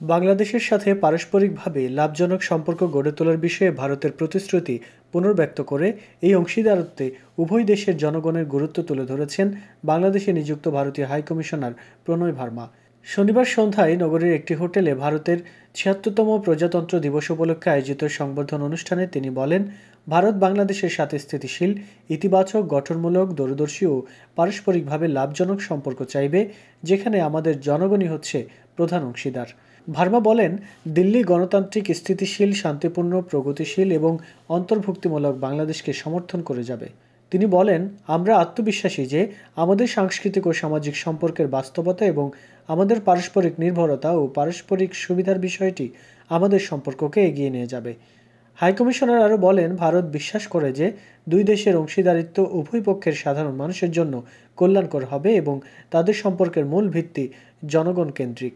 বাংলাদেশের সাথে পারস্পরিকভাবে লাভজনক সম্পর্ক গড়ে তোলার বিষয়ে ভারতের প্রতিশ্রুতি পুনর্ব্যক্ত করে এই অংশীদারত্বে উভয় দেশের জনগণের গুরুত্ব তুলে ধরেছেন বাংলাদেশে নিযুক্ত ভারতীয় হাইকমিশনার প্রণয় ভার্মা। শনিবার সন্ধ্যায় নগরীর একটি হোটেলে ভারতের ৭৬তম প্রজাতন্ত্র দিবস উপলক্ষে আয়োজিত সংবর্ধনা অনুষ্ঠানে তিনি বলেন, ভারত বাংলাদেশের সাথে স্থিতিশীল, ইতিবাচক, গঠনমূলক, দূরদর্শী ও পারস্পরিকভাবে লাভজনক সম্পর্ক চাইবে, যেখানে আমাদের জনগণই হচ্ছে প্রধান অংশীদার। ভার্মা বলেন, দিল্লি গণতান্ত্রিক, স্থিতিশীল, শান্তিপূর্ণ, প্রগতিশীল এবং অন্তর্ভুক্তিমূলক বাংলাদেশকে সমর্থন করে যাবে। তিনি বলেন, আমরা আত্মবিশ্বাসী যে আমাদের সাংস্কৃতিক ও সামাজিক সম্পর্কের বাস্তবতা এবং আমাদের পারস্পরিক নির্ভরতা ও পারস্পরিক সুবিধার বিষয়টি আমাদের সম্পর্ককে এগিয়ে নিয়ে যাবে। হাইকমিশনার আরও বলেন, ভারত বিশ্বাস করে যে দুই দেশের অংশীদারিত্ব উভয় পক্ষের সাধারণ মানুষের জন্য কল্যাণকর হবে এবং তাদের সম্পর্কের মূল ভিত্তি জনগণ কেন্দ্রিক।